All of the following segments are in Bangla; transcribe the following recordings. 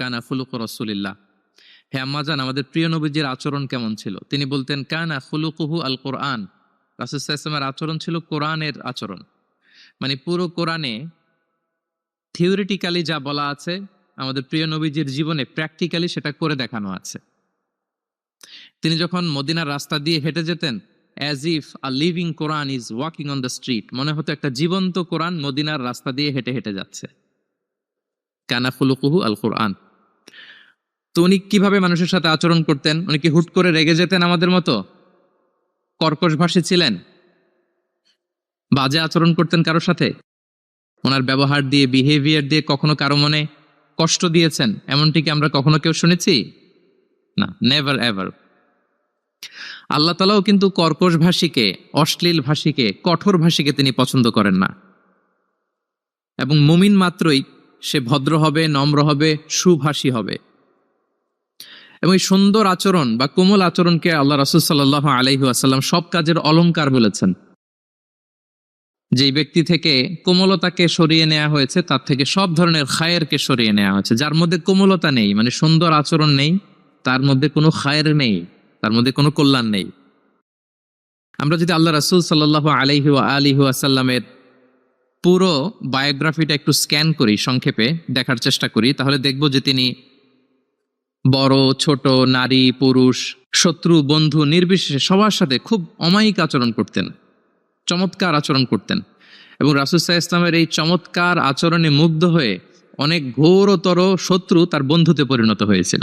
কানা খুলুক রাসূলিল্লাহ। হে আম্মাজান, আমাদের প্রিয় নবীজির আচরণ কেমন ছিল? তিনি বলতেন কানা খুলুকুহু আল কোরআন। রাসূল সাল্লাল্লাহু আলাইহি ওয়াসাল্লামের আচরণ ছিল কোরআনের আচরণ। মানে পুরো কোরআনে থিওরিটিক্যালি যা বলা আছে, আমাদের প্রিয় নবীজির জীবনে প্র্যাকটিক্যালি সেটা করে দেখানো আছে। তিনি যখন মদিনার রাস্তা দিয়ে হেঁটে যেতেন, as if a living Quran is walking on the street, মনে হতো একটা জীবন্ত কোরআন মদিনার রাস্তা দিয়ে হেঁটে হেঁটে যাচ্ছে। কানা খুলুকুহু আল কোরআন। তো উনি কিভাবে মানুষের সাথে আচরণ করতেন? উনি কি হুট করে রেগে যেতেন আমাদের মতো? কর্কশভাষী ছিলেন? বাজে আচরণ করতেন কারোর সাথে? ওনার ব্যবহার দিয়ে, বিহেভিয়ার দিয়ে কখনো কারো মনে কষ্ট দিয়েছেন? এমনটি কি আমরা কখনো কেউ শুনেছি? না, নেভার এভার। আল্লাহ তাআলাও কিন্তু কর্কশ ভাষীকে, অশ্লীল ভাষীকে, কঠোর ভাষীকে তিনি পছন্দ করেন না। এবং মুমিন মাত্রই সে ভদ্র হবে, নম্র হবে, সুভাষী হবে। এবং এই সুন্দর আচরণ বা কোমল আচরণকে আল্লাহ রাসূল সাল্লাল্লাহু আলাইহি ওয়াসাল্লাম সব কাজের অলংকার বলেছেন। যেই ব্যক্তি থেকে কোমলতাকে সরিয়ে নেওয়া হয়েছে, তার থেকে সব ধরনের খায়েরকে সরিয়ে নেওয়া হয়েছে। যার মধ্যে কোমলতা নেই, মানে সুন্দর আচরণ নেই, তার মধ্যে কোনো খায়ের নেই, তার মধ্যে কোনো কল্যাণ নেই। আমরা যদি আল্লাহ রাসূল সাল্লাল্লাহু আলাইহি ওয়া আলিহি ওয়াসাল্লামের পুরো বায়োগ্রাফিটা একটু স্ক্যান করি, সংক্ষেপে দেখার চেষ্টা করি, তাহলে দেখব যে তিনি বড় ছোট, নারী পুরুষ, শত্রু বন্ধু নির্বিশেষে সবার সাথে খুব অমায়িক আচরণ করতেন, চমৎকার আচরণ করতেন। এবং রাসূল সাল্লাল্লাহু আলাইহি ওয়াসাল্লামের এই চমৎকার আচরণে মুগ্ধ হয়ে অনেক ঘোরতর শত্রু তার বন্ধুতে পরিণত হয়েছিল।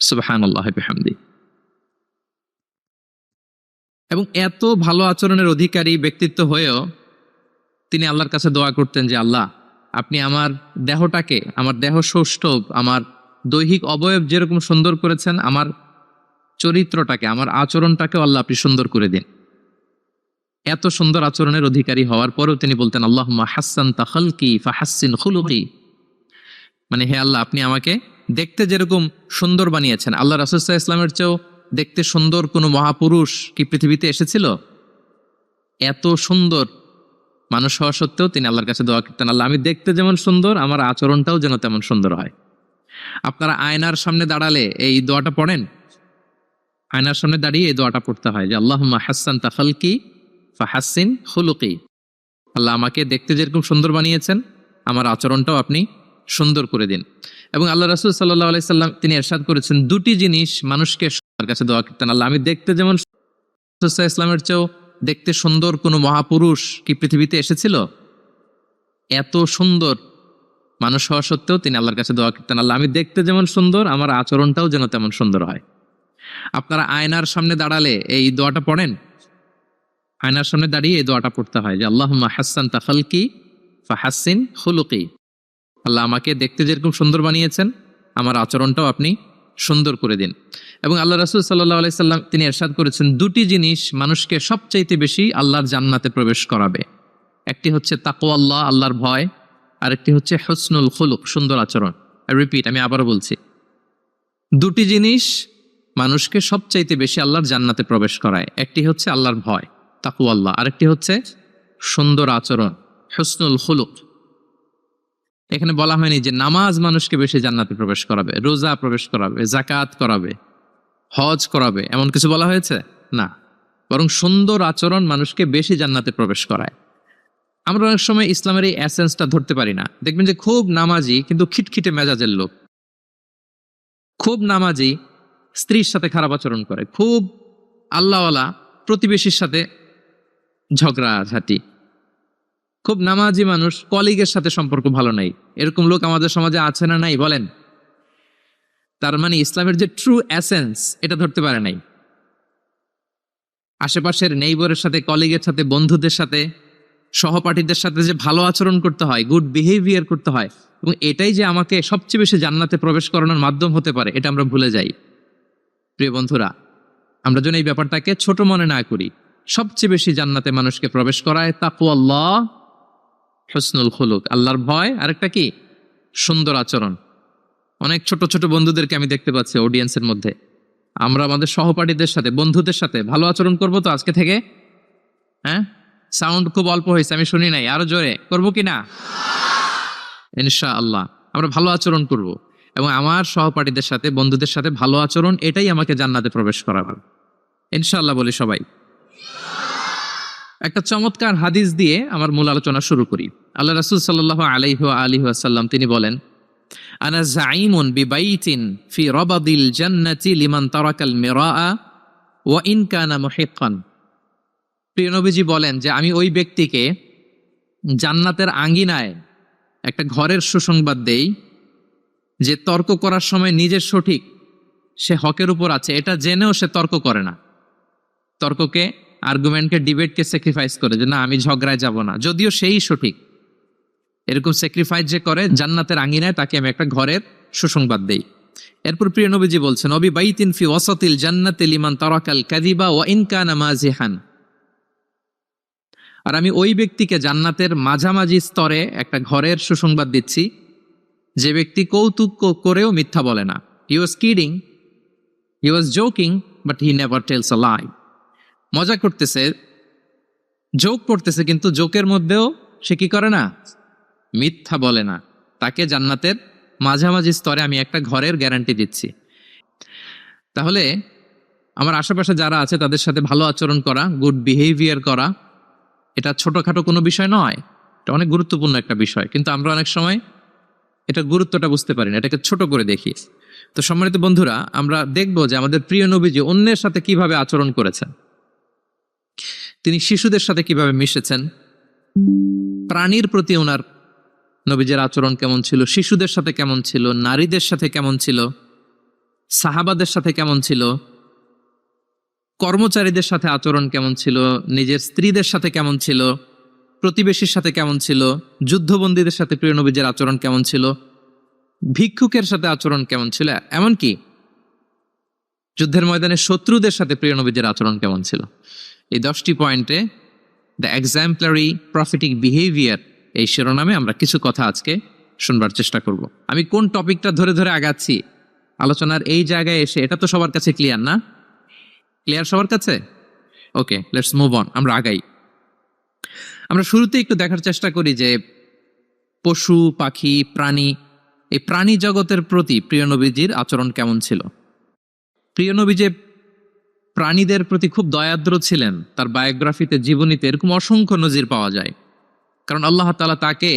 সুবহানাল্লাহি বিহামদি। এবং এত ভালো আচরণের অধিকারী ব্যক্তিত্ব হয়েও তিনি আল্লাহর কাছে দোয়া করতেন যে আল্লাহ, আপনি আমার দেহটাকে, আমার দেহ সৌষ্ঠব, আমার দৈহিক অবয়ব যেরকম সুন্দর করেছেন, আমার চরিত্রটাকে, আমার আচরণটাকেও আল্লাহ আপনি সুন্দর করে দিন। এত সুন্দর আচরণের অধিকারী হওয়ার পরেও তিনি বলতেন আল্লাহুম্মা হাসসানতা খালকি ফাহাসসিন খুলুকি। মানে হে আল্লাহ, আপনি আমাকে দেখতে যেরকম সুন্দর বানিয়েছেন, আল্লাহ রাসূল সাল্লাল্লাহু আলাইহি ওয়াসাল্লামের চেয়েও দেখতে সুন্দর কোনো মহাপুরুষ কি পৃথিবীতে এসেছিল? এত সুন্দর মানুষ হওয়া সত্ত্বেও তিনি আল্লাহর কাছে দোয়া করতেন, আল্লাহ আমি দেখতে যেমন সুন্দর, আমার আচরণটাও যেন তেমন সুন্দর হয়। আপনারা আয়নার সামনে দাঁড়ালে এই দোয়াটা পড়েন? আয়নার সামনে দাঁড়িয়ে এই দোয়াটা পড়তে হয় যে আল্লাহুম্মা হাসসানতা খালকি ফাহাসসিন খুলুকি। আল্লাহ আমাকে দেখতে যেরকম সুন্দর বানিয়েছেন, আমার আচরণটাও আপনি সুন্দর করে দিন। এবং আল্লাহ রাসূল সাল্লাল্লাহু আলাইহি সাল্লাম তিনি ইরশাদ করেছেন, দুটি জিনিস মানুষকে আল্লাহর কাছে দোয়া করতেন, আল্লাহ আমি দেখতে যেমন ইসলামের চেয়েও দেখতে সুন্দর কোনো মহাপুরুষ কি পৃথিবীতে এসেছিল? এত সুন্দর মানুষ হওয়া সত্ত্বেও তিনি আল্লাহর কাছে দোয়া করতেন, আল্লাহ আমি দেখতে যেমন সুন্দর, আমার আচরণটাও যেন তেমন সুন্দর হয়। আপনারা আয়নার সামনে দাঁড়ালে এই দোয়াটা পড়েন? আয়নার সামনে দাঁড়িয়ে এই দোয়াটা পড়তে হয় যে আল্লাহুম্মা হাসসানতা খালকি ফাহাসসিন খুলুকি। আল্লাহ আমাকে দেখতে যেরকম সুন্দর বানিয়েছেন, আমার আচরণটাও আপনি সুন্দর করে দিন। এবং আল্লাহ রাসূল সাল্লাল্লাহু আলাইহি সাল্লাম তিনি ইরশাদ করেছেন, দুটি জিনিস মানুষকে সবচাইতে বেশি আল্লাহর জান্নাতে প্রবেশ করাবে। একটি হচ্ছে তাকওয়াল্লাহ, আল্লাহর ভয়, আর একটি হচ্ছে হুসনুল খুলুক, সুন্দর আচরণ। রিপিট, আমি আবারও বলছি, দুটি জিনিস মানুষকে সবচাইতে বেশি আল্লাহর জান্নাতে প্রবেশ করায়। একটি হচ্ছে আল্লাহর ভয়, তাকওয়াল্লাহ, আরেকটি হচ্ছে সুন্দর আচরণ, হুসনুল খুলুক। এখানে বলা হয়নি যে নামাজ মানুষকে বেশি জান্নাতে প্রবেশ করাবে, রোজা প্রবেশ করাবে, যাকাত করাবে, হজ করাবে, এমন কিছু বলা হয়েছে না। বরং সুন্দর আচরণ মানুষকে বেশি জান্নাতে প্রবেশ করায়। আমরা অনেক সময় ইসলামের এই এসেন্সটা ধরতে পারি না। দেখবেন যে খুব নামাজি কিন্তু খিটখিটে মেজাজের লোক, খুব নামাজি স্ত্রীর সাথে খারাপ আচরণ করে, খুব আল্লাহওয়ালা প্রতিবেশীর সাথে ঝগড়াঝাটি, খুব নামাজি মানুষ কলিগের সাথে সম্পর্ক ভালো নাই। এরকম লোক আমাদের সমাজে আছে না নাই বলেন? তার মানে ইসলামের যে ট্রু এসেন্স এটা ধরতে পারে নাই। আশেপাশের নেইবরের সাথে, কলিগের সাথে, বন্ধুদের সাথে, সহপাঠীদের সাথে যে ভালো আচরণ করতে হয়, গুড বিহেভিয়ার করতে হয়, এবং এটাই যে আমাকে সবচেয়ে বেশি জান্নাতে প্রবেশ করানোর মাধ্যম হতে পারে, এটা আমরা ভুলে যাই। প্রিয় বন্ধুরা, আমরা যেন এই ব্যাপারটাকে ছোট মনে না করি। সবচেয়ে বেশি জান্নাতে মানুষকে প্রবেশ করায় তাকওয়াল্লাহ, হুসনুল খুলুক, আল্লাহর ভয়, আরেকটা কি? সুন্দর আচরণ। অনেক ছোট ছোট বন্ধুদেরকে আমি দেখতে পাচ্ছি অডিয়েন্সের মধ্যে। আমরা আমাদের সহপাঠীদের সাথে, বন্ধুদের সাথে ভালো আচরণ করব তো আজকে থেকে? হ্যাঁ, সাউন্ড খুব অল্প হয়েছে, আমি শুনি নাই, আরো জোরে করবো কিনা? ইনশাআল্লাহ আমরা ভালো আচরণ করব। এবং আমার সহপাঠীদের সাথে, বন্ধুদের সাথে ভালো আচরণ, এটাই আমাকে জান্নাতে প্রবেশ করাবে। ইনশাআল্লাহ বলি সবাই। একটা চমৎকার হাদিস দিয়ে আমার মূল আলোচনা শুরু করি। আল্লাহ রাসূল সাল্লাল্লাহু আলাইহি ওয়া আলিহি ওয়াসাল্লাম তিনি বলেন, আনা যাঈমুন বিবাইতিন ফি রাবাদিল জান্নাতি লিমান তারাকাল মিরাআ ওয়া ইন কানা মুহিক্কান। প্রিয় নবীজি বলেন যে আমি ওই ব্যক্তিকে জান্নাতের আঙ্গিনায় একটা ঘরের সুসংবাদ দেই যে তর্ক করার সময় নিজের সঠিক, সে হকের উপর আছে, এটা জেনেও সে তর্ক করে না। তর্ককে, আর্গুমেন্টকে, ডিবেটকে স্যাক্রিফাইস করে যে না আমি ঝগড়ায় যাব না, যদিও সেই সঠিক। এরকম স্যাক্রিফাইস যে করে জান্নাতের আঙ্গিনায়, তাকে আমি একটা ঘরের সুসংবাদ দেই। এরপর প্রিয় নবীজি বলছেন, অবি বাইতিন ফি ওয়াসাতিল জান্নাতি লিমান তারাকাল কাযিবা ওয়া ইন কানা মাজিহান। আর আমি ওই ব্যক্তিকে জান্নাতের মাঝামাঝি স্তরে একটা ঘরের সুসংবাদ দিচ্ছি, যে ব্যক্তি কৌতুক করেও মিথ্যা বলে না। He was kidding, he was joking, but he never tells a lie. মজা করতেছে, জোক করতেছে, কিন্তু জোকের মধ্যেও সে কি করে না, মিথ্যা বলে না। তাকে জান্নাতের মাঝামাঝি স্তরে আমি একটা ঘরের গ্যারান্টি দিচ্ছি। তাহলে আমার আশেপাশে যারা আছে তাদের সাথে ভালো আচরণ করা, গুড বিহেভিয়ার করা, এটা ছোটখাটো কোনো বিষয় নয়, এটা অনেক গুরুত্বপূর্ণ একটা বিষয়। কিন্তু আমরা অনেক সময় এটা গুরুত্বটা বুঝতে পারি না, এটাকে ছোট করে দেখি। তো সম্মানিত বন্ধুরা, আমরা দেখব যে আমাদের প্রিয় নবীজি অন্যের সাথে কিভাবে আচরণ করেছেন। তিনি শিশুদের সাথে কিভাবে মিশেছেন, প্রাণীর প্রতি ওনার নবীজের আচরণ কেমন ছিল, শিশুদের সাথে কেমন ছিল, নারীদের সাথে কেমন ছিল, সাহাবাদের সাথে কেমন ছিল, কর্মচারীদের সাথে আচরণ কেমন ছিল, নিজের স্ত্রীদের সাথে কেমন ছিল, প্রতিবেশীর সাথে কেমন ছিল, যুদ্ধবন্দীদের সাথে প্রিয় নবীজের আচরণ কেমন ছিল, ভিক্ষুকের সাথে আচরণ কেমন ছিল, এমনকি যুদ্ধের ময়দানে শত্রুদের সাথে প্রিয় নবীজের আচরণ কেমন ছিল। এই 10টি পয়েন্টে দ্য এক্সাম্পলারি প্রফিটিক বিহেভিয়ার এই শিরোনামে আমরা কিছু কথা আজকে শুনবার চেষ্টা করব। আমি কোন টপিকটা ধরে ধরে আগাচ্ছি আলোচনার এই জায়গায় এসে, এটা তো সবার কাছে ক্লিয়ার না? ক্লিয়ার সবার কাছে? ওকে, লেটস মুভ অন, আমরা আগাই। আমরা শুরুতে একটু দেখার চেষ্টা করি যে পশু পাখি প্রাণী, এই প্রাণী জগতের প্রতি প্রিয় নবীজির আচরণ কেমন ছিল। প্রিয় নবী যে প্রাণীদের প্রতি খুব দয়াদ্র ছিলেন, তার বায়োগ্রাফিতে, জীবনীতে এরকম অসংখ্য নজির পাওয়া যায়। কারণ আল্লাহ তাআলা তাকে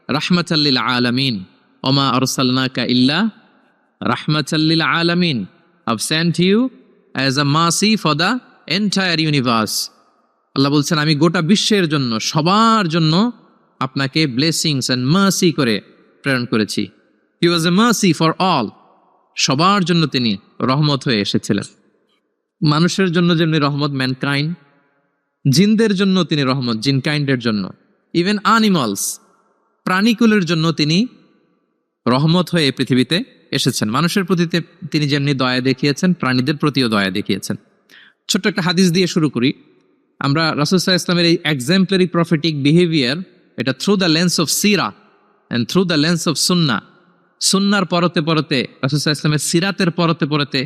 রাহমাতাল লিল আলামিন, ওমা আরসালনাকা ইল্লা রাহমাতাল লিল আলামিন, I've sent you as a mercy for the entire universe. আল্লাহ বলছেন আমি গোটা বিশ্বের জন্য, সবার জন্য আপনাকে ব্লেসিংস এন্ড মার্সি করে প্রেরণ করেছি। হি ওয়াজ এ মার্সি ফর অল, সবার জন্য তিনি রহমত হয়ে এসেছিলেন। মানুষের জন্য যেমনি রহমত, ম্যানকাইন্ড, জিনদের জন্য তিনি রহমত, জিনকাইন্ডের জন্য, ইভেন অ্যানিমালস, প্রাণীকুলের জন্য তিনি রহমত হয়ে পৃথিবীতে এসেছেন। মানুষের প্রতি তিনি যেমনি দয়া দেখিয়েছেন, প্রাণীদের প্রতিও দয়া দেখিয়েছেন। ছোট্ট একটা হাদিস দিয়ে শুরু করি। আমরা রাসূল সাল্লাল্লাহু আলাইহি ওয়াসাল্লামের এই এক্সাম্পলারি প্রফেটিক বিহেভিয়ার, এটা through the lens of Sira and through the lens of সুন্নাহ, সুন্নার পরতে পরতে, রাসূল সাল্লাল্লাহু আলাইহি ওয়াসাল্লামের সিরাতের পরতে পরতে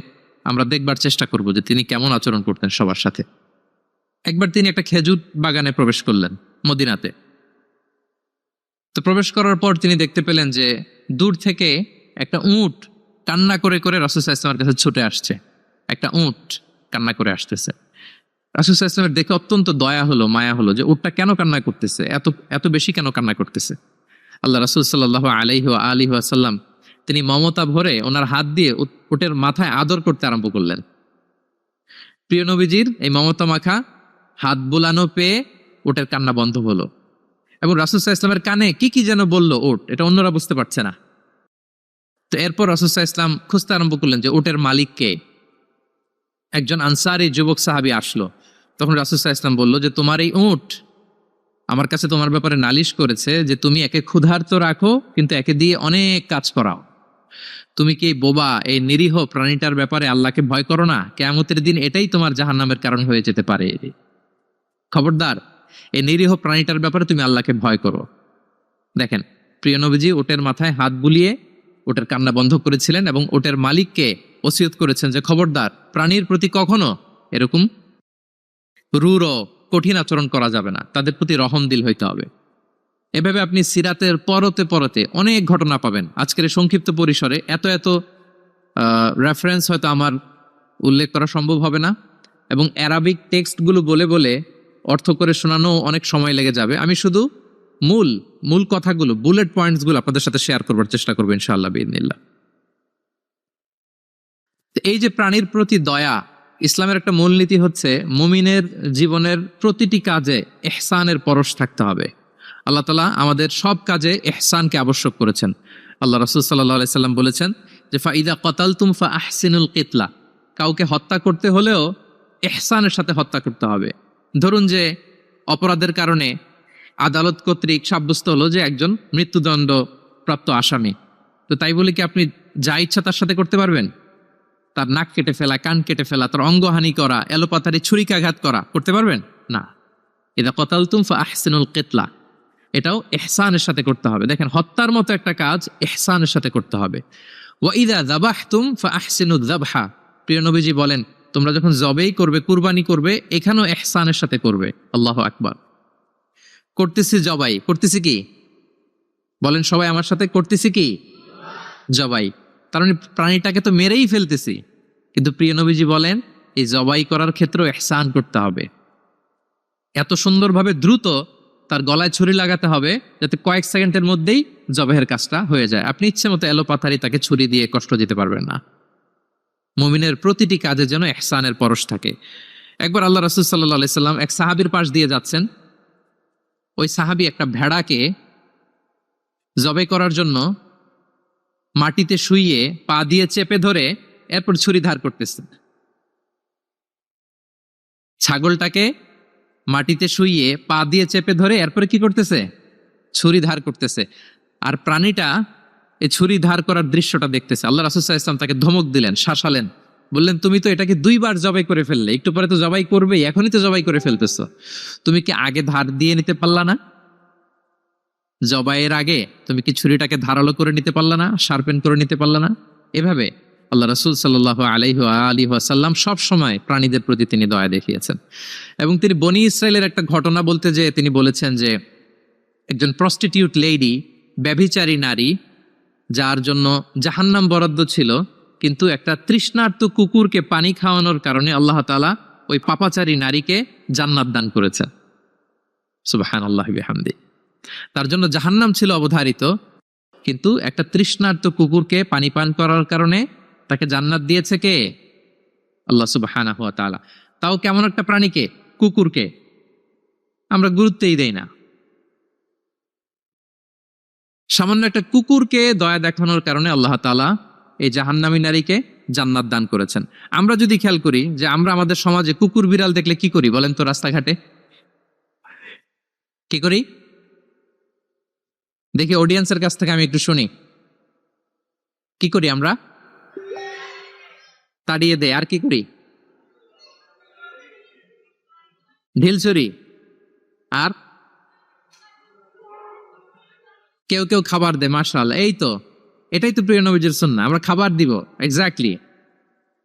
আমরা দেখবার চেষ্টা করব যে তিনি কেমন আচরণ করতেন সবার সাথে। একবার তিনি একটা খেজুর বাগানে প্রবেশ করলেন মদিনাতে। তো প্রবেশ করার পর তিনি দেখতে পেলেন যে দূর থেকে একটা উট কান্না করে করে রাসূল সাল্লাল্লাহু আলাইহি ওয়াসাল্লামের কাছে ছুটে আসছে। একটা উট কান্না করে আসতেছে। রাসূল সাল্লাল্লাহু আলাইহি ওয়াসাল্লামের দেখে অত্যন্ত দয়া হলো, মায়া হলো যে উটটা কেন কান্না করতেছে, এত বেশি কেন কান্না করতেছে। আল্লাহ রাসূল সাল্লাল্লাহু আলাইহি ওয়া আলিহি ওয়াসাল্লাম তিনি মমতা ভরে ওনার হাত দিয়ে উটের মাথায় আদর করতে আরম্ভ করলেন। প্রিয় নবীজির এই মমতা মাখা হাত বুলানো পেয়ে উটের কান্না বন্ধ হলো, এবং রাসূল সাল্লাল্লাহু আলাইহি ওয়াসাল্লামের কানে কি কি যেন বলল উট, এটা অন্যরা বুঝতে পারছে না। তো এরপর রাসূল সাল্লাল্লাহু আলাইহি ওয়াসাল্লাম খুঁজতে আরম্ভ করলেন যে উটের মালিক কে। একজন আনসারী যুবক সাহাবী আসলো। তখন রাসূল সাল্লাল্লাহু আলাইহি ওয়াসাল্লাম বলল যে তোমার এই উট আমার কাছে তোমার ব্যাপারে নালিশ করেছে যে তুমি একে ক্ষুধার্ত রাখো, কিন্তু একে দিয়ে অনেক কাজ করাও। তুমি কি বোবা, এই নিরীহ প্রাণীটার ব্যাপারে আল্লাহকে ভয় করো না? কিয়ামতের দিন এটাই তোমার জাহান্নামের কারণ হয়ে যেতে পারে। খবরদার, এই নিরীহ প্রাণীটার ব্যাপারে তুমি আল্লাহকে ভয় করো। দেখেন, প্রিয় নবীজি ওটের মাথায় হাত বুলিয়ে ওটের কান্না বন্ধ করেছিলেন, এবং ওটের মালিককে ওসিয়ত করেছেন যে খবরদার, প্রাণীর প্রতি কখনো এরকম রূঢ় কঠিন আচরণ করা যাবে না, তাদের প্রতি রহম দিল হইতে হবে। এভাবে আপনি সিরাতের পরতে পরতে অনেক ঘটনা পাবেন। আজকের এই সংক্ষিপ্ত পরিসরে এত এত রেফারেন্স হয়তো আমার উল্লেখ করা সম্ভব হবে না, এবং অ্যারাবিক টেক্সটগুলো বলে বলে অর্থ করে শোনানো অনেক সময় লেগে যাবে। আমি শুধু মূল মূল কথাগুলো, বুলেট পয়েন্টসগুলো আপনাদের সাথে শেয়ার করবার চেষ্টা করবো ইনশাআল্লাহ বিইذনিল্লাহ। এই যে প্রাণীর প্রতি দয়া, ইসলামের একটা মূলনীতি হচ্ছে মুমিনের জীবনের প্রতিটি কাজে ইহসানের পরশ থাকতে হবে। আল্লাহ তাআলা আমাদের সব কাজে ইহসানকে আবশ্যক করেছেন। আল্লাহ রাসূল সাল্লাল্লাহু আলাইহি সাল্লাম বলেছেন যে ফাইদা কতালতুম ফাআহসিনুল কিতলা, কাউকে হত্যা করতে হলেও ইহসানের সাথে হত্যা করতে হবে। ধরুন যে অপরাধের কারণে আদালত কর্তৃক সাব্যস্ত হলো যে একজন মৃত্যুদণ্ড প্রাপ্ত আসামি, তো তাই বলে কি আপনি যা ইচ্ছা তার সাথে করতে পারবেন? তার নাক কেটে ফেলা, কান কেটে ফেলা, তার অঙ্গহানি করা, এলোপাতারি ছুরিকাঘাত করা করতে পারবেন না। ইদা কতালতুম ফাআহসিনুল কিতলা, এটাও ইহসানের সাথে করতে হবে। দেখেন, হত্যার মতো একটা কাজ ইহসানের সাথে করতে হবে। ওয়া ইদা যাবাহতুম ফাআহসিনুয যাবহা, প্রিয় নবীজি বলেন তোমরা যখন জবেই করবে, কুরবানি করবে, এখানেও ইহসানের সাথে করবে। আল্লাহু আকবার। করতেছি জবাই, করতেছি কি বলেন সবাই আমার সাথে, করতেছি কি জবাই, তার মানে প্রাণীটাকে তো মেরেই ফেলতেছি, কিন্তু প্রিয় নবীজি বলেন এই জবাই করার ক্ষেত্রেও ইহসান করতে হবে। এত সুন্দরভাবে দ্রুত তার গলায় ছুরি লাগাতে হবে যাতে কয়েক সেকেন্ডের মধ্যেই জবাইয়ের কাজটা হয়ে যায়। আপনি ইচ্ছে মতো এলোপাথারি তাকে ছুরি দিয়ে কষ্ট দিতে পারবেন না। মুমিনের প্রতিটি কাজে যেন ইহসানের পরশ থাকে। একবার আল্লাহ রাসূল সাল্লাল্লাহু আলাইহি সাল্লাম এক সাহাবীর পাশ দিয়ে যাচ্ছেন। ওই সাহাবী একটা ভেড়াকে জবাই করার জন্য মাটিতে শুইয়ে পা দিয়ে চেপে ধরে এরপর ছুরি ধার করতেছে। ছাগলটাকে মাটিতে শুইয়ে পা দিয়ে চেপে ধরে এরপরে কি করতেছে? ছুরি ধার করতেছে। আর প্রাণীটা এই ছুরি ধার করার দৃশ্যটা দেখতেছে। আল্লাহ রাসূল সাল্লাল্লাহু আলাইহি ওয়াসাল্লাম তাকে ধমক দিলেন, শাসালেন, বললেন তুমি তো এটাকে 2 বার জবাই করে ফেললে, একটু পরে তো জবাই করবেই, এখনই তো জবাই করে ফেলতেছো, তুমি কি আগে ধার দিয়ে নিতে পারলা না? জবাইয়ের আগে তুমি কি ছুরিটাকে ধারালো করে নিতে পারলা না, শার্পেন করে নিতে পারলা না? এভাবে আল্লাহ রাসূল সাল্লাল্লাহু আলাইহি ওয়াসাল্লাম সব সময় প্রাণীদের প্রতি তিনি দয়া দেখিয়েছেন। এবং তিনি বনি ইসরায়েলের একটা ঘটনা বলতে যেয়ে তিনি বলেছেন যে একজন প্রস্টিটিউট লেডি, ব্যভিচারী নারী, যার জন্য জাহান্নাম বরাদ্দ ছিল, কিন্তু একটা তৃষ্ণার্ত কুকুরকে পানি খাওয়ানোর কারণে আল্লাহ তাআলা ওই পাপাচারী নারীকে জান্নাত দান করেছেন। সুবহানাল্লাহি বিহামদি। তার জন্য জাহান্নাম ছিল অবধারিত, কিন্তু একটা তৃষ্ণার্ত কুকুরকে পানি পান করার কারণে তাকে জান্নাত দিয়েছে কে? আল্লাহ সুবহানাহু ওয়া তাআলা। তাও কেমন একটা প্রাণীকে? কুকুরকে। আমরা গুরুত্বই দেই না। সামান্য একটা কুকুরকে দয়া দেখানোর কারণে আল্লাহ তাআলা এই জাহান্নামী নারীকে জান্নাত দান করেছেন। আমরা যদি খেয়াল করি যে আমরা আমাদের সমাজে কুকুর বিড়াল দেখলে কি করি বলেন তো? রাস্তাঘাটে কি করি? দেখি অডিয়েন্সের কাছ থেকে আমি একটু শুনি, কি করি আমরা? তাড়িয়ে দেয়। আর কি করি? ঢিল ছুরি। আর কেউ কেউ খাবার দেয়। মাশাআল্লাহ, এই তো, এটাই তো প্রিয় নবীজির সুন্নাহ, আমরা খাবার দিব। এক্স্যাক্টলি।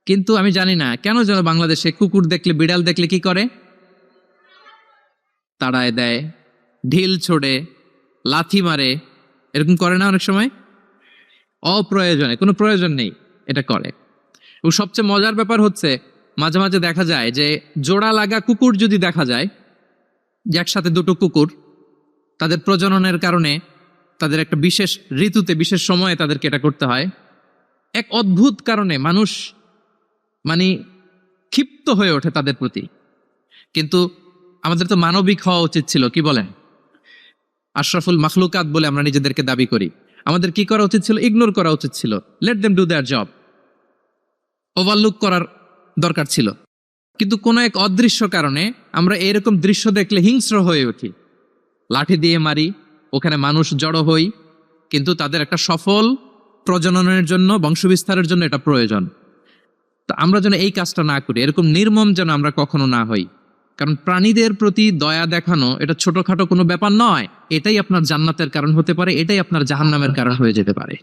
কিন্তু আমি জানি না কেন যেন বাংলাদেশে কুকুর দেখলে, বিড়াল দেখলে কি করে? তাড়ায় দেয়, ঢিল ছোড়ে, লাথি মারে, এরকম করে না অনেক সময়? অপ্রয়োজনে, কোনো প্রয়োজন নেই এটা করে। এবং সবচেয়ে মজার ব্যাপার হচ্ছে মাঝে মাঝে দেখা যায় যে জোড়া লাগা কুকুর যদি দেখা যায়, যে একসাথে দুটো কুকুর, তাদের প্রজননের কারণে তাদের একটা বিশেষ ঋতুতে, বিশেষ সময়ে তাদেরকে এটা করতে হয়। এক অদ্ভুত কারণে মানুষ মানে ক্ষিপ্ত হয়ে ওঠে তাদের প্রতি। কিন্তু আমাদের তো মানবিক হওয়া উচিত ছিল, কি বলেন? আশরাফুল মাখলুকাত বলে আমরা নিজেদেরকে দাবি করি। আমাদের কি করা উচিত ছিল? ইগনোর করা উচিত ছিল। Let them do there job. Overlook করার দরকার ছিল। কিন্তু কোনো এক অদৃশ্য কারণে আমরা এরকম দৃশ্য দেখলে হিংস্র হয়ে উঠি, লাঠি দিয়ে মারি, ওখানে মানুষ জড়ো হই। কিন্তু তাদের একটা সফল প্রজননের জন্য, বংশবিস্তারের জন্য এটা প্রয়োজন। তো আমরা যেন এই কাজটা না করি, এরকম নির্মম যেন আমরা কখনো না হই। কারণ প্রাণীদের প্রতি দয়া দেখানো এটা ছোটখাটো কোনো ব্যাপার নয়। এটাই আপনার জান্নাতের কারণ হতে পারে, এটাই আপনার জাহান্নামের কারণ হয়ে যেতে পারে।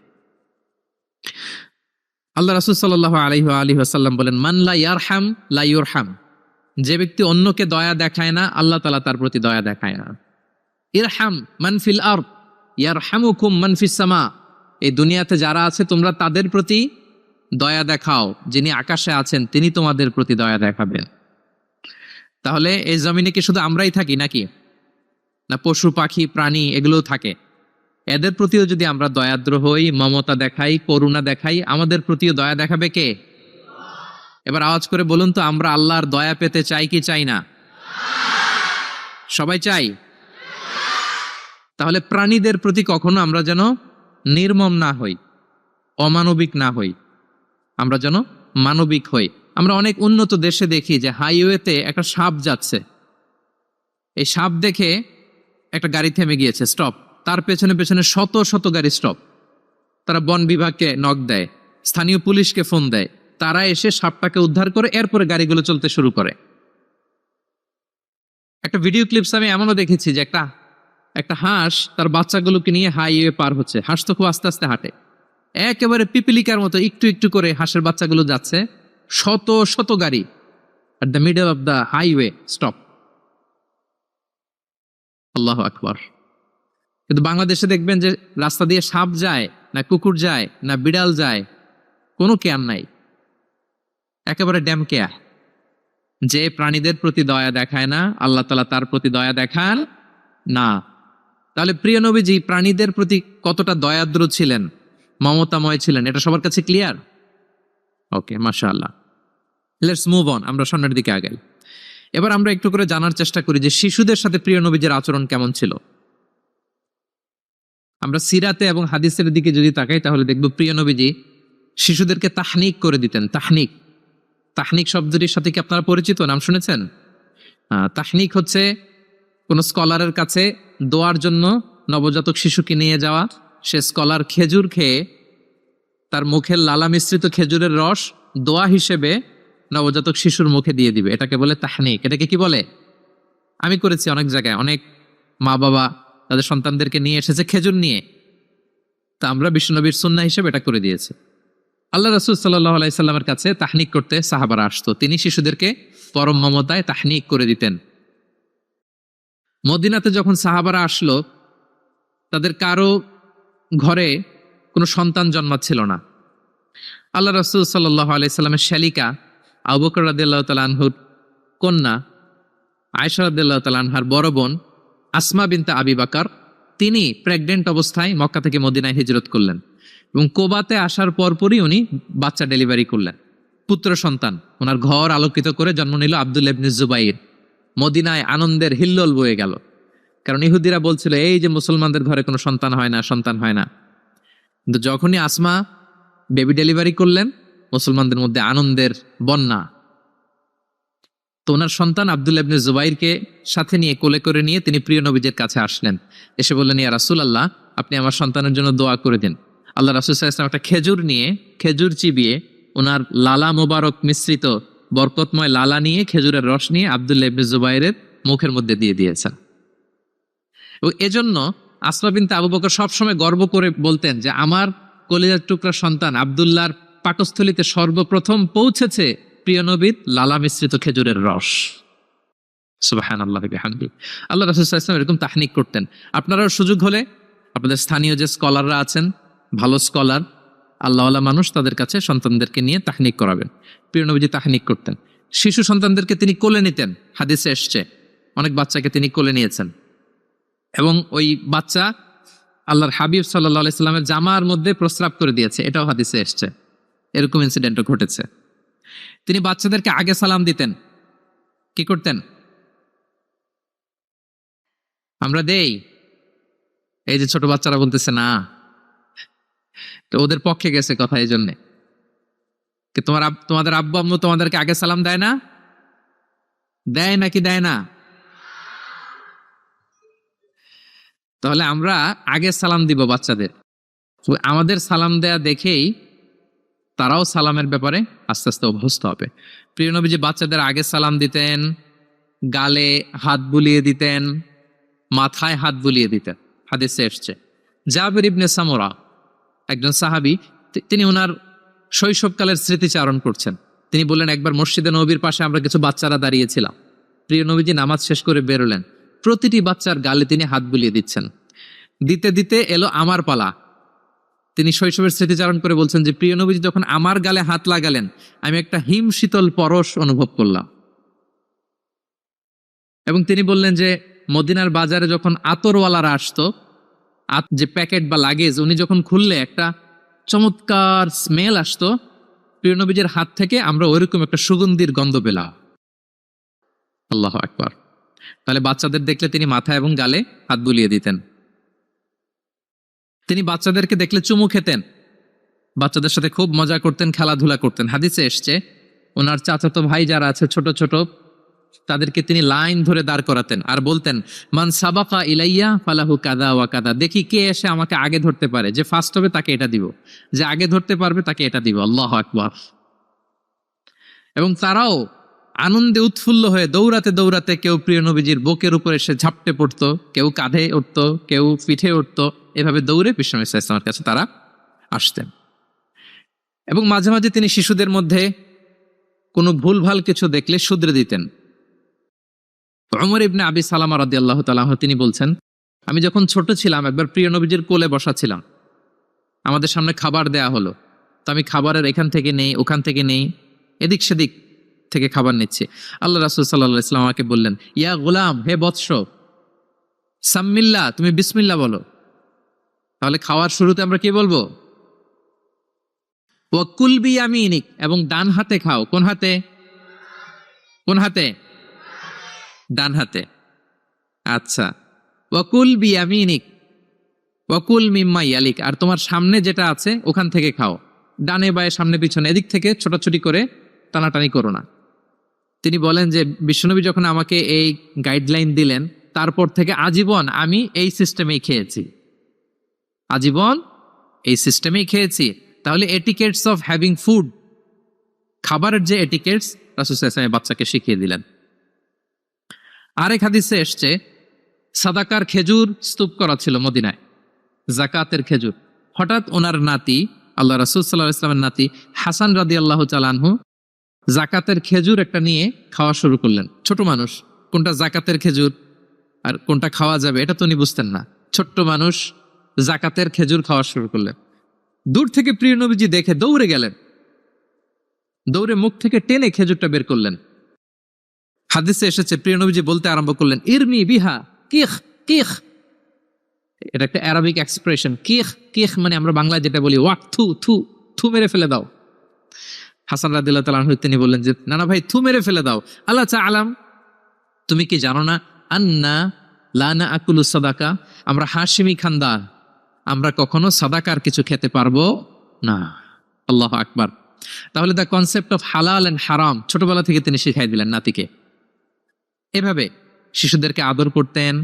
আল্লাহ রাসূল সাল্লাল্লাহু আলাইহি ওয়াসাল্লাম বলেন, মান লা ইয়ারহাম লা ইউরহাম। যে ব্যক্তি অন্যকে দয়া দেখায় না, আল্লাহ তাআলা তার প্রতি দয়া দেখায় না। ইরহাম মান ফিল আরদ ইয়ারহামুকুম মান ফিস সামা। এই দুনিয়াতে যারা আছে তোমরা তাদের প্রতি দয়া দেখাও, যিনি আকাশে আছেন তিনি তোমাদের প্রতি দয়া দেখাবেন। তাহলে এই জমিনে কি শুধু আমরাই থাকি নাকি? না পশু পাখি প্রাণী এগুলোও থাকে? এদের প্রতিও যদি আমরা দয়াদ্র হই, মমতা দেখাই, করুণা দেখাই, আমাদের প্রতিও দয়া দেখাবে কে? এবার আওয়াজ করে বলুন তো, আমরা আল্লাহর দয়া পেতে চাই কি চাই না? সবাই চাই। তাহলে প্রাণীদের প্রতি কখনো আমরা যেন নির্মম না হই, অমানবিক না হই, আমরা যেন মানবিক হই। আমরা অনেক উন্নত দেশে দেখি যে হাইওয়েতে একটা সাপ যাচ্ছে, এই সাপ দেখে একটা গাড়ি থেমে গিয়েছে, স্টপ। তার পেছনে পেছনে শত শত গাড়ি স্টপ। তারা বন বিভাগকে নক দেয়, স্থানীয় পুলিশকে ফোন দেয়, তারা এসে সাপটাকে উদ্ধার করে এরপরে গাড়িগুলো চলতে শুরু করে। একটা ভিডিও ক্লিপস আমি এমনও দেখেছি যে একটা হাঁস তার বাচ্চাগুলোকে নিয়ে হাইওয়ে পার হচ্ছে। হাঁস তো খুব আস্তে আস্তে হাঁটে, একেবারে পিপিলিকার মতো একটু একটু করে হাঁসের বাচ্চাগুলো যাচ্ছে, শত শত গাড়ি at the middle of the highway stop. আল্লাহু আকবার। কিন্তু বাংলাদেশে দেখবেন যে রাস্তা দিয়ে সাপ যায় না, কুকুর যায় না, বিড়াল যায়, কোনো কেয়ার নাই, একেবারে ড্যাম কেয়ার। যে প্রাণীদের প্রতি দয়া দেখায় না, আল্লাহ তাআলা তার প্রতি দয়া দেখান না। তাহলে প্রিয় নবীজি প্রাণীদের প্রতি কতটা দয়াদ্র ছিলেন, মমতাময় ছিলেন, এটা সবার কাছে ক্লিয়ার? ওকে, মাশাআল্লাহ। লেটস মুভ অন, আমরা সামনের দিকে আগাই। এবার আমরা একটু করে জানার চেষ্টা করি যে শিশুদের সাথে প্রিয় নবীজির আচরণ কেমন ছিল। আমরা সিরাতে এবং হাদিসের দিকে যদি তাকাই তাহলে দেখব প্রিয় নবীজি শিশুদেরকে তাহনিক করে দিতেন। তাহনিক, তাহনিক শব্দটির সাথে কি আপনারা পরিচিত? নাম শুনেছেন? তাহনিক হচ্ছে কোন স্কলারের কাছে দোয়ার জন্য নবজাতক শিশুকে নিয়ে যাওয়া। সে স্কলার খেজুর খেয়ে তার মুখের লালা মিশ্রিত খেজুরের রস দোয়া হিসেবে নবজাতক শিশুর মুখে দিয়ে দিবে, এটাকে বলে তাহনিক। এটাকে কি বলে? আমি করেছি অনেক জায়গায়, অনেক মা বাবা তাদের সন্তানদেরকে নিয়ে এসেছে খেজুর নিয়ে, তা আমরা বিশ্বনবীর সুন্নাহ হিসেবে এটা করে দিয়েছি। আল্লাহ রাসূল সাল্লাল্লাহু আলাইহি সাল্লামের কাছে তাহনিক করতে সাহাবারা আসতো, তিনি শিশুদেরকে পরম মমতায় তাহনিক করে দিতেন। মদিনাতে যখন সাহাবারা আসলো, তাদের কারো ঘরে কোনো সন্তান জন্মাচ্ছিল না। আল্লাহ রাসূল সাল্লাল্লাহু আলাইহি সাল্লামের শ্যালিকা আবু বকর রাদিয়াল্লাহু তাআলা আনহুর কন্যা আয়েশা রাদিয়াল্লাহু তাআলা আনহার বড় বোন আসমা বিনতে আবি বকর, তিনি প্রেগনেন্ট অবস্থায় মক্কা থেকে মদিনায় হিজরত করলেন এবং কোবাতে আসার পরপরই উনি বাচ্চা ডেলিভারি করলেন, পুত্র সন্তান। ওনার ঘর আলোকিত করে জন্ম নিল আব্দুল্লাহ ইবনে জুবাইর। মদিনায় আনন্দের হিল্লোল বয়ে গেল, কারণ ইহুদিরা বলছিল এই যে মুসলমানদের ঘরে কোনো সন্তান হয় না, সন্তান হয় না। কিন্তু যখনই আসমা বেবি ডেলিভারি করলেন, মুসলমানদের মধ্যে আনন্দের বন্যা। তো ওনার সন্তান আব্দুল্লাহ ইবনে জুবাইরকে সাথে নিয়ে কোলে করে নিয়ে তিনি প্রিয় নবীজির কাছে আসলেন। এসে বললেন, ইয়া রাসূলুল্লাহ, আপনি আমার সন্তানের জন্য দোয়া করে দিন। আল্লাহ রাসূল সাল্লাল্লাহু আলাইহি ওয়াসাল্লাম একটা খেজুর নিয়ে, খেজুর চিবিয়ে ওনার লালা মোবারক মিশ্রিত বরকতময় লালা নিয়ে, খেজুরের রস নিয়ে আব্দুল্লাহ ইবনে জুবাইরের মুখের মধ্যে দিয়ে দিয়েছেন। এবং এজন্য আসমা বিনতে আবু বকর সবসময় গর্ব করে বলতেন যে আমার কলিজার টুকরা সন্তান আব্দুল্লাহর পাকস্থলিতে সর্বপ্রথম পৌঁছেছে প্রিয় নবীর লালা মিশ্রিত খেজুরের রস। সুবহানাল্লাহি ওয়া বিহামদিহি। আল্লাহ রাসূল সাল্লাল্লাহু আলাইহি ওয়াসাল্লাম এরকম তাহনিক করতেন। আপনারাও সুযোগ হলে আপনাদের স্থানীয় যে স্কলাররা আছেন, ভালো স্কলার, আল্লাহওয়ালা মানুষ, তাদের কাছে সন্তানদেরকে নিয়ে তাহনিক করাবেন। প্রিয় নবীজি তাহনিক করতেন। শিশু সন্তানদেরকে তিনি কোলে নিতেন, হাদিসে এসছে অনেক বাচ্চাকে তিনি কোলে নিয়েছেন এবং ওই বাচ্চা আল্লাহর হাবিব সাল্লাল্লাহু আলাইহি সাল্লামের জামার মধ্যে প্রস্রাব করে দিয়েছে, এটাও হাদিসে এসছে। এরকম ইনসিডেন্টও ঘটেছে। তিনি বাচ্চাদেরকে আগে সালাম দিতেন। কি করতেন? আমরা দেই, এই যে ছোট বাচ্চারা বলতেছে না, তো ওদের পক্ষে গেছে কথা। এই জন্যে তোমাদের আব্বু আম্মু তোমাদেরকে আগে সালাম দেয় না? দেয় নাকি দেয় না? তাহলে আমরা আগে সালাম দিব বাচ্চাদের। আমাদের সালাম দেয়া দেখেই তারাও সালামের ব্যাপারে আস্তে আস্তে অভ্যস্ত হবে। প্রিয় নবীজি বাচ্চাদের আগে সালাম দিতেন, গালে হাত বুলিয়ে দিতেন, মাথায় হাত বুলিয়ে দিতেন। হাদিসে এসছে জাবির ইবনে সামুরা একজন সাহাবী, তিনি ওনার শৈশবকালের স্মৃতিচারণ করছেন। তিনি বললেন, একবার মসজিদে নববীর পাশে আমরা কিছু বাচ্চারা দাঁড়িয়েছিলাম। প্রিয় নবীজি নামাজ শেষ করে বেরোলেন, প্রতিটি বাচ্চার গালে তিনি হাত বুলিয়ে দিচ্ছেন। দিতে দিতে এলো আমার পালা। তিনি শৈশবের স্মৃতিচারণ করে বলছেন যে প্রিয় নবীজি যখন আমার গালে হাত লাগালেন, আমি একটা হিম শীতল পরশ অনুভব করলাম। এবং তিনি বললেন যে মদিনার বাজারে যখন আতরওয়ালারা আসতো, যে প্যাকেট বা লাগেজ উনি যখন খুললে একটা চমৎকার স্মেল আসতো, প্রিয় নবীজির হাত থেকে আমরা ওইরকম একটা সুগন্ধির গন্ধ পেলাম। আল্লাহু আকবার। তাহলে বাচ্চাদের দেখলে তিনি মাথা এবং গালে হাত বুলিয়ে দিতেন। তিনি বাচ্চাদেরকে দেখলে চুমু খেতেন, বাচ্চাদের সাথে খুব মজা করতেন, খেলাধুলা করতেন। হাদিসে এসছে ওনার চাচাতো ভাই যারা আছে ছোট ছোট, তাদেরকে তিনি লাইন ধরে দাঁড় করাতেন আর বলতেন, মান সাবাকা ইলাইয়া ফালাহু কাদা ওয়া কাদা। দেখি কে এসে আমাকে আগে ধরতে পারে, যে ফার্স্ট হবে তাকে এটা দিব, যে আগে ধরতে পারবে তাকে এটা দিব। আল্লাহু আকবার। এবং তারাও আনন্দে উৎফুল্ল হয়ে দৌড়াতে দৌড়াতে কেউ প্রিয় নবীজির বুকের উপর এসে ঝাপটে পড়তো, কেউ কাঁধে উঠতো, কেউ পিঠে উঠতো। এভাবে দৌড়ে বিষ্ণু ইসলামের কাছে তারা আসতেন। এবং মাঝে মাঝে তিনি শিশুদের মধ্যে কোনো ভুলভাল কিছু দেখলে শুধরে দিতেন। ওমর ইবনে আবি সালামা রাদিয়াল্লাহু তাআলা আনহু তিনি বলছেন, আমি যখন ছোট ছিলাম একবার প্রিয় নবীজির কোলে বসা ছিলাম, আমাদের সামনে খাবার দেয়া হলো, তো আমি খাবারের এখান থেকে নেই ওখান থেকে নেই, এদিক সেদিক থেকে খাবার নিচ্ছি। আল্লাহ রাসূল সাল্লাল্লাহু আলাইহি ওয়াসাল্লাম আমাকে বললেন, ইয়া গোলাম, হে বৎস, সাম্মিল্লাহ, তুমি বিসমিল্লাহ বলো। তাহলে খাওয়ার শুরুতে আমরা কি বলবো? ওয়াকুল বিয়ামিনিক, এবং ডান হাতে খাও। কোন হাতে? কোন হাতে? ডান হাতে। আচ্ছা, ওয়াকুল বিয়ামিনিক ওয়াকুল মিম্মা ইয়ালিক, আর তোমার সামনে যেটা আছে ওখান থেকে খাও। ডানে বায়ে সামনে পিছনে এদিক থেকে ছোটাছুটি করে টানাটানি করো না। তিনি বলেন যে বিশ্বনবী যখন আমাকে এই গাইডলাইন দিলেন, তারপর থেকে আজীবন আমি এই সিস্টেমেই খেয়েছি, আজীবন এই সিস্টেমেই খেয়েছি। তাহলে এটিকেটস অফ হ্যাভিং ফুড, খাবারের যে এটিকেটস রাসূল সাল্লাল্লাহু আলাইহি ওয়াসাল্লাম বাচ্চাকে শিখিয়ে দিলেন। আরেক হাদিসে এসছে, সাদাকার খেজুর স্তূপ করা ছিল মদিনায়, জাকাতের খেজুর। হঠাৎ ওনার নাতি, আল্লাহ রাসূল সাল্লাল্লাহু আলাইহি ওয়াসাল্লামের নাতি হাসান রাদিয়াল্লাহু তাআলা আনহু জাকাতের খেজুর একটা নিয়ে খাওয়া শুরু করলেন। ছোট মানুষ, কোনটা জাকাতের খেজুর আর কোনটা খাওয়া যাবে এটা তো উনি বুঝতেন না। ছোট্ট মানুষ জাকাতের খেজুর খাওয়া শুরু করলেন। দূর থেকে প্রিয় নবীজি দেখে দৌড়ে গেলেন, দৌড়ে মুখ থেকে টেনে খেজুরটা বের করলেন। হাদিসে এসেছে প্রিয় নবীজি বলতে আরম্ভ করলেন, ইরমি বিহা কিখ কিখ। এটা একটা আরবিক এক্সপ্রেশন। কিখ কিখ মানে আমরা বাংলায় যেটা বলি ওয়াক, থু থু, থু মেরে ফেলে দাও। হাসান রাদিয়াল্লাহু তাআলা আনহু তিনি বললেন যে না না ভাই, থু মেরে ফেলে দাও। আল্লাহ তাআলা, তুমি কি জানো না, আন্না লা নাআকুলু সাদাকা, আমরা হাশিমি খানদার, আমরা কখনো সাদাকার কিছু খেতে পারবো না। আল্লাহু আকবার। তাহলে দ্য কনসেপ্ট অফ হালাল এন্ড হারাম ছোটবেলা থেকে তিনি শিখাই দিলেন নাতিকে। এভাবে শিশুদেরকে আদর করতেন,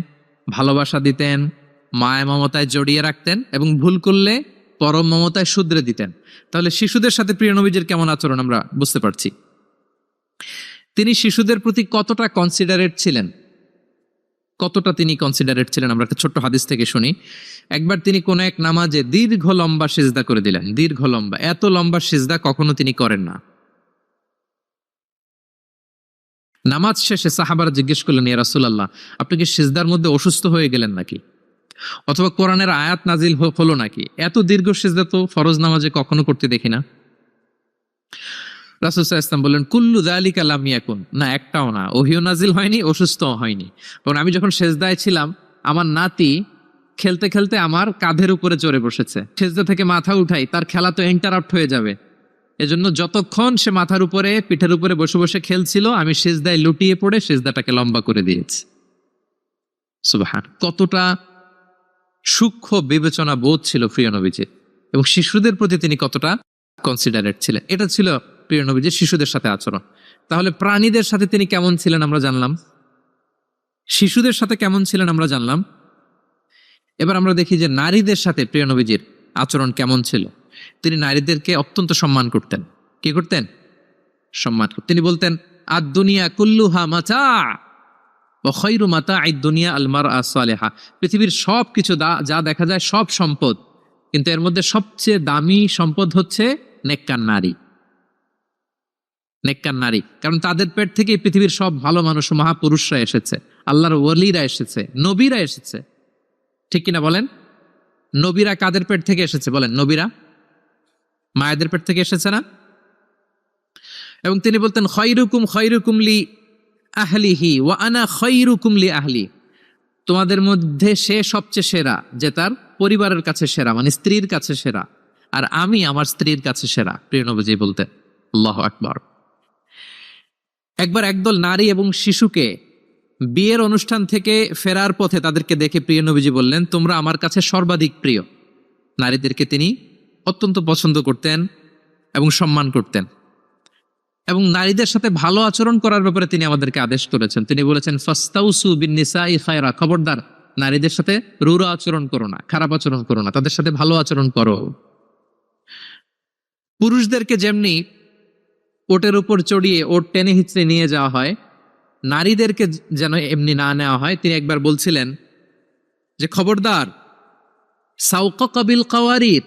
ভালোবাসা দিতেন, মায়া মমতায় জড়িয়ে রাখতেন এবং ভুল করলে পরম মমতায় শুধরে দিতেন। তাহলে শিশুদের সাথে প্রিয় নবীজির কেমন আচরণ আমরা বুঝতে পারছি। তিনি শিশুদের প্রতি কতটা কনসিডারেট ছিলেন, কতটা তিনি কনসিডারেট ছিলেন আমরা একটা ছোট্ট হাদিস থেকে শুনি। একবার তিনি কোন এক নামাজে দীর্ঘ লম্বা সিজদা করে দিলেন, দীর্ঘ লম্বা, এত লম্বা সিজদা কখনো তিনি করেন না। নামাজ শেষে সাহাবারা জিজ্ঞেস করলেন, ইয়া রাসূলুল্লাহ, আপনি কি সিজদার মধ্যে অসুস্থ হয়ে গেলেন নাকি, অথবা কোরআনের আয়াত নাজিল হলো নাকি? এত দীর্ঘ সিজদা তো ফরজ নামাজে কখনো করতে দেখি না। রাসূল সাল্লাল্লাহু আলাইহি ওয়াসাল্লাম বললেন, কুল্লু যালিকা লাম ইয়াকুন, না একটাও না, ওহিও নাজিল হয়নি, অসুস্থও হয়নি। কারণ আমি যখন সেজদায় ছিলাম, আমার নাতি খেলতে খেলতে আমার কাঁধের উপরে চড়ে বসেছে। সেজদা থেকে মাথা উঠাই, তার খেলা তো ইন্টারাপ্ট হয়ে যাবে। এজন্য যতক্ষণ সে মাথার উপরে পিঠের উপরে বসে বসে খেলছিল, আমি সিজদায় লুটিয়ে পড়ে সিজদাটাকে লম্বা করে দিয়েছি। সুবহান, কতটা সূক্ষ্ম বিবেচনা বোধ ছিল প্রিয় নবীজির, এবং শিশুদের প্রতি তিনি কতটা কনসিডারেট ছিলেন। এটা ছিল প্রিয় নবীজির শিশুদের সাথে আচরণ। তাহলে প্রাণীদের সাথে তিনি কেমন ছিলেন আমরা জানলাম, শিশুদের সাথে কেমন ছিলেন আমরা জানলাম। এবার আমরা দেখি যে নারীদের সাথে প্রিয় নবীজির আচরণ কেমন ছিল। তিনি নারীদেরকে অত্যন্ত সম্মান করতেন। কি করতেন? সম্মান করতেন। তিনি বলতেন, আদ দুনিয়া কুল্লুহা মাতা ওয়া খায়রু মাতা'আদ দুনিয়া আল মারআ সালিহা। পৃথিবীর সব কিছু যা দেখা যায় সব সম্পদ, কিন্তু এর মধ্যে সবচেয়ে দামি সম্পদ হচ্ছে নেককার নারী। নেককার নারী, কারণ তাদের পেট থেকে পৃথিবীর সব ভালো মানুষ, মহাপুরুষরা এসেছে, আল্লাহর ওয়ালিরা এসেছে, নবীরা এসেছে। ঠিক কিনা বলেন? নবীরা কাদের পেট থেকে এসেছে বলেন? নবীরা মায়েদের পেট থেকে এসেছে না? এবং তিনি বলতেন খয়রুকুম লি আহলিহি ওয়া আনা খয়রুকুম লি আহলি। তোমাদের মধ্যে সে সবচেয়ে সেরা যে তার পরিবারের কাছে সেরা, মানে স্ত্রীর কাছে সেরা, আর আমি আমার স্ত্রীর কাছে সেরা। প্রিয় নবীজি বলতেন। আল্লাহু আকবার। একবার একদল নারী এবং শিশুকে বিয়ের অনুষ্ঠান থেকে ফেরার পথে তাদেরকে দেখে প্রিয় নবীজি বললেন, তোমরা আমার কাছে সর্বাধিক প্রিয়। নারীদেরকে তিনি অত্যন্ত পছন্দ করতেন এবং সম্মান করতেন, এবং নারীদের সাথে ভালো আচরণ করার ব্যাপারে তিনি আমাদেরকে আদেশ করেছেন। তিনি বলেছেন, ফাস্তাউসু বিন্নিসাই খায়রা, খবরদার নারীদের সাথে রূঢ় আচরণ করো না, খারাপ আচরণ করো না, তাদের সাথে ভালো আচরণ করো। পুরুষদেরকে যেমনি ওটের উপর চড়িয়ে ওট টেনে হিচড়ে নিয়ে যাওয়া হয়, নারীদেরকে যেন এমনি না নেওয়া হয়। তিনি একবার বলছিলেন যে খবরদার, সাউকা বিল কাওয়ারির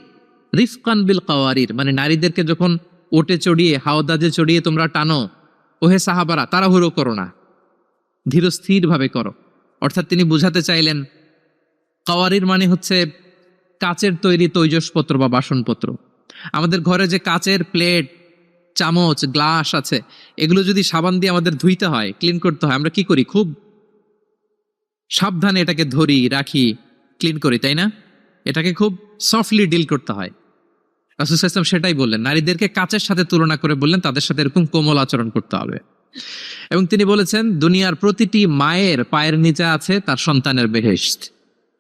রিফকান বিল কাওয়ারির, মানে নারীদেরকে যখন ওটে চড়িয়ে, হাওদাজে চড়িয়ে তোমরা টানো, ওহে সাহাবারা তাড়াহুড়ো করো না, ধীরস্থির ভাবে করো। অর্থাৎ তিনি বুঝাতে চাইলেন, কাওয়ারির মানে হচ্ছে কাচের তৈরি তৈজসপত্র বা বাসনপত্র। আমাদের ঘরে যে কাচের প্লেট, চামচ, গ্লাস আছে, এগুলো যদি সাবান দিয়ে আমাদের ধুইতে হয়, ক্লিন করতে হয়, আমরা কি করি? খুব সাবধানে এটাকে ধরি, রাখি, ক্লিন করি, তাই না? এটাকে খুব সফটলি ডিল করতে হয়। রাসূল সাল্লাল্লাহু আলাইহি ওয়াসাল্লাম সেটাই বললেন, নারীদেরকে কাচের সাথে তুলনা করে বললেন তাদের সাথে এরকম কোমল আচরণ করতে হবে। এবং তিনি বলেছেন, দুনিয়ার প্রতিটি মায়ের পায়ের নিচে আছে তার সন্তানের বেহেশত।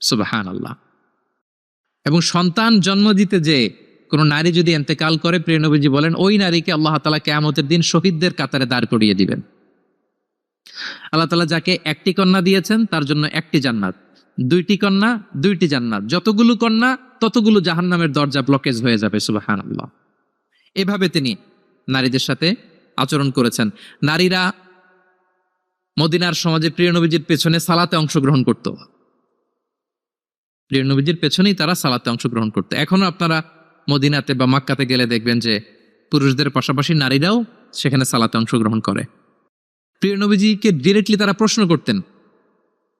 সুবহানাল্লাহ। এবং সন্তান জন্ম দিতে যে কোন নারী যদি ইন্তেকাল করে, প্রিয় নবীজি বলেন ওই নারীকে আল্লাহ তাআলা কিয়ামতের দিন শহীদদের কাতারে দাঁড় করিয়ে দিবেন। আল্লাহ তাআলা যাকে একটি কন্যা দিয়েছেন তার জন্য একটি জান্নাত, দুইটি কন্যা দুইটি জান্নাত, যতগুলো কন্যা ততগুলো জাহান্নামের দরজা ব্লকেজ হয়ে যাবে। সুবহানাল্লাহ। এভাবে তিনি নারীদের সাথে আচরণ করেছেন। নারীরা মদিনার সমাজে প্রিয় নবীজির পেছনে সালাতে অংশগ্রহণ করত। প্রিয় নবীজির পেছনেই তারা সালাতে অংশগ্রহণ করত। এখনো আপনারা মদিনাতে বা মক্কাতে গেলে দেখবেন যে পুরুষদের পাশাপাশি নারীরাও সেখানে সালাতে অংশগ্রহণ করে। প্রিয় নবীজিকে ডিরেক্টলি তারা প্রশ্ন করতেন,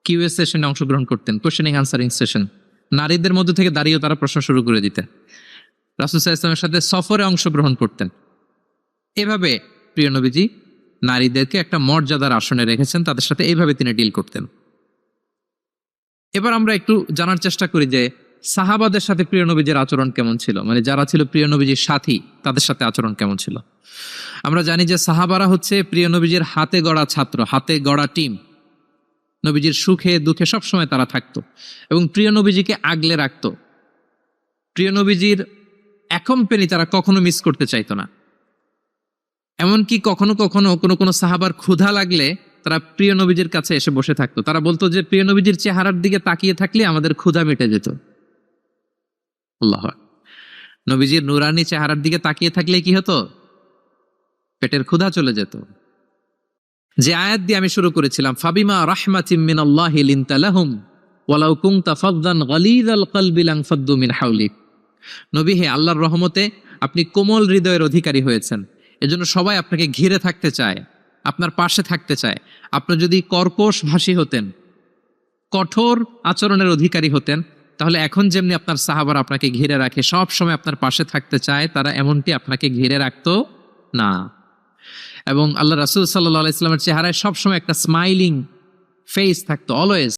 কিউএস সেশনে অংশগ্রহণ করতেন, কোশ্চেনিং আনসারিং সেশন। নারীদের মধ্যে থেকে দাঁড়িয়েও তারা প্রশ্ন শুরু করে দিতেন। রাসূল সাল্লাল্লাহু আলাইহি ওয়াসাল্লামের সাথে সফরে অংশগ্রহণ করতেন। এভাবে প্রিয় নবীজি নারীদেরকে একটা মর্যাদার আসনে রেখেছেন, তাদের সাথে এইভাবে তিনি ডিল করতেন। এবার আমরা একটু জানার চেষ্টা করি যে সাহাবাদের সাথে প্রিয় নবীজির আচরণ কেমন ছিল, মানে যারা ছিল প্রিয় নবীজির সাথী তাদের সাথে আচরণ কেমন ছিল। আমরা জানি যে সাহাবারা হচ্ছে প্রিয় নবীজির হাতে গড়া ছাত্র, হাতে গড়া টিম। নবীজির সুখে দুঃখে সবসময় তারা থাকতো এবং প্রিয় নবীজিকে আগলে রাখতো। প্রিয় নবীজির এক কোম্পানি তারা কখনো মিস করতে চাইতো না। এমনকি কখনো কখনো কোনো সাহাবার ক্ষুধা লাগলে তারা প্রিয় নবীজির কাছে এসে বসে থাকতো। তারা বলতো যে প্রিয় নবীজির চেহারার দিকে তাকিয়ে থাকলে আমাদের ক্ষুধা মিটে যেত। আল্লাহ। নবীজির নুরানি চেহারার দিকে তাকিয়ে থাকলে কি হতো? পেটের ক্ষুধা চলে যেত। যে আয়াত দিয়ে আমি শুরু করেছিলাম, ফাবিমা রাহমাতিম মিনাল্লাহি লিনতা লাহুম ওয়ালাউ কুনতা ফাদদান গালিযাল কলবি লানফাদ্দু মিন হাওলিক। নবী হে, আল্লাহর রহমতে আপনি কোমল হৃদয়ের অধিকারী হয়েছেন, এজন্য সবাই আপনাকে ঘিরে থাকতে চায়, আপনার পাশে থাকতে চায়। আপনি যদি কর্কশ ভাষী হতেন, কঠোর আচরণের অধিকারী হতেন, তাহলে এখন যেমনি আপনার সাহাবারা আপনাকে ঘিরে রাখে, সব সময় আপনার পাশে থাকতে চায়, তারা এমনটি আপনাকে ঘিরে রাখতো না। এবং আল্লাহ রাসূল সাল্লাল্লাহু আলাইহি ওয়াসাল্লামের চেহারায় সবসময় একটা স্মাইলিং ফেস থাকতো, অলওয়েজ।